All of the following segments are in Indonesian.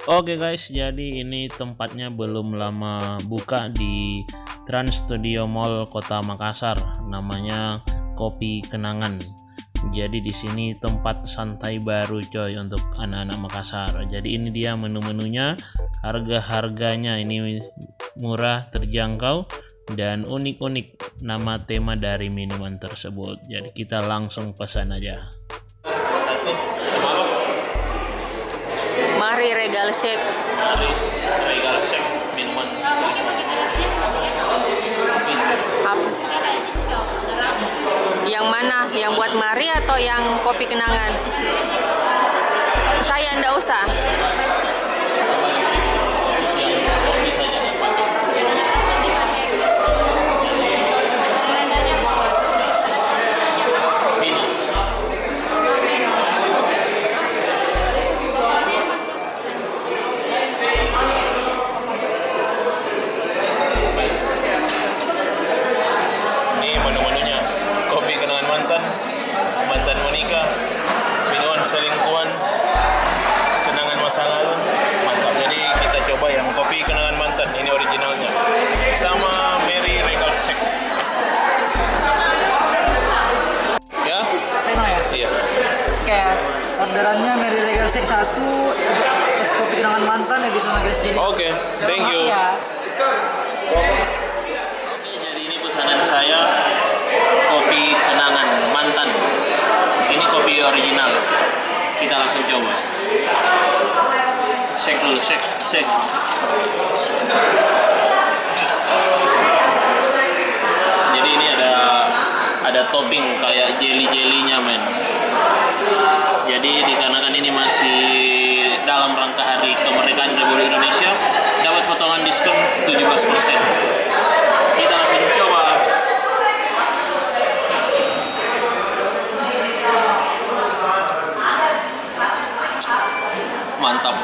Oke guys, jadi ini tempatnya belum lama buka di Trans Studio Mall Kota Makassar, namanya Kopi Kenangan. Jadi di sini tempat santai baru coy untuk anak-anak Makassar. Jadi ini dia menu-menunya, harga-harganya ini murah, terjangkau dan unik-unik nama tema dari minuman tersebut. Jadi kita langsung pesan aja. Mari Regal Shake. Mari Regal Shake minuman. Apa? Yang mana? Yang buat Mari atau yang kopi kenangan? Saya ndak usah. Selingkuhan, kenangan masa lalu, mantap. Jadi kita coba yang kopi kenangan mantan, ini originalnya, sama Mary Regal Shake. Ya? Iya. Kayak orderannya Mary Regal Shake 1, terus kopi kenangan mantan ya bisa magres jadi. Oke, thank you. Ya. Oke, jadi ini pesanan saya, kopi kenangan mantan. Ini kopi original. Kita langsung coba. Shake dulu, shake. Jadi ini ada topping kayak jelly-jellynya men. Jadi dikarenakan ini masih dalam rangka hari kemerdekaan Republik Indonesia, dapat potongan diskon 17%. Kita langsung coba. Mantap.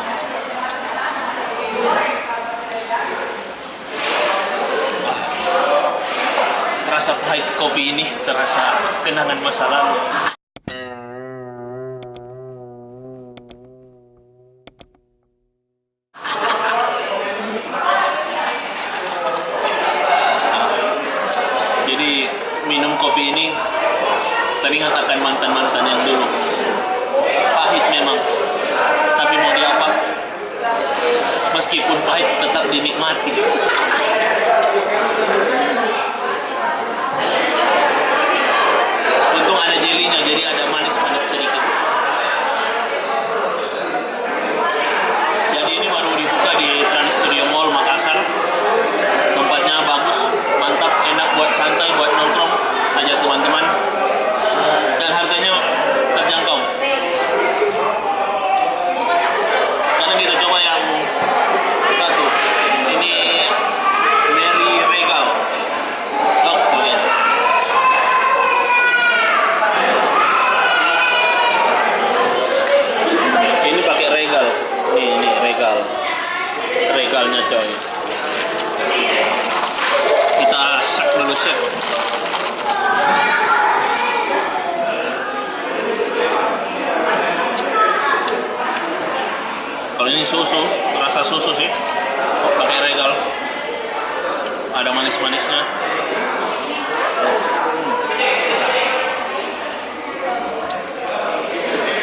Rasa pahit kopi ini terasa kenangan masa lalu. Jadi minum kopi ini teringat akan mantan-mantan yang dulu. Pahit memang, tapi mau diapa, meskipun pahit tetap dinikmati. Untung ada jelinya, jadi ada manis-manis sedikit. Jadi ini baru dibuka di Trans Studio Mall Makassar. Tempatnya bagus, mantap, enak buat santai, buat nongkrong, ajak teman-teman, dan harganya terjangkau. Kita coba yang satu. Ini Mary Regal. Oh, lihat. Ini pakai Regal. Ini Regal. Regalnya coy. Kita sak dulu sih. Kalau ini susu, rasa susu sih. Oh, pakai Regal. Ada manis-manisnya.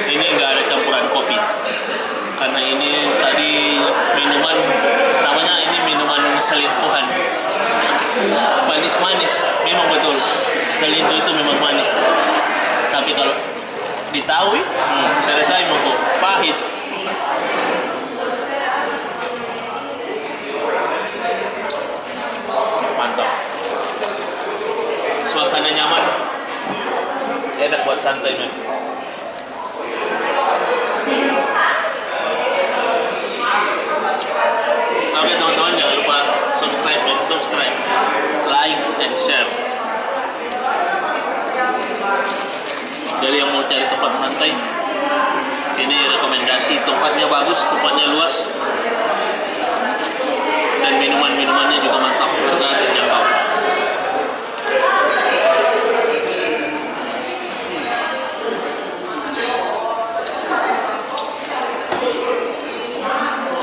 Ini enggak ada campuran kopi. Karena ini tadi minuman, namanya ini minuman selingkuhan. Manis-manis, memang betul. Selingkuh itu memang manis. Tapi kalau ditahui, saya rasa memang kok pahit. Mantap. Suasana nyaman, enak buat santai men. Oke teman-teman, jangan lupa subscribe, like, and share. Jadi yang mau cari tempat santai, ini rekomendasi. Tempatnya bagus, tempatnya luas, dan minuman-minumannya juga mantap, harga terjangkau.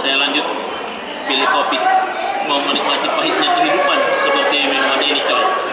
Saya lanjut pilih kopi. Mau menikmati pahitnya kehidupan seperti yang ada ini kali.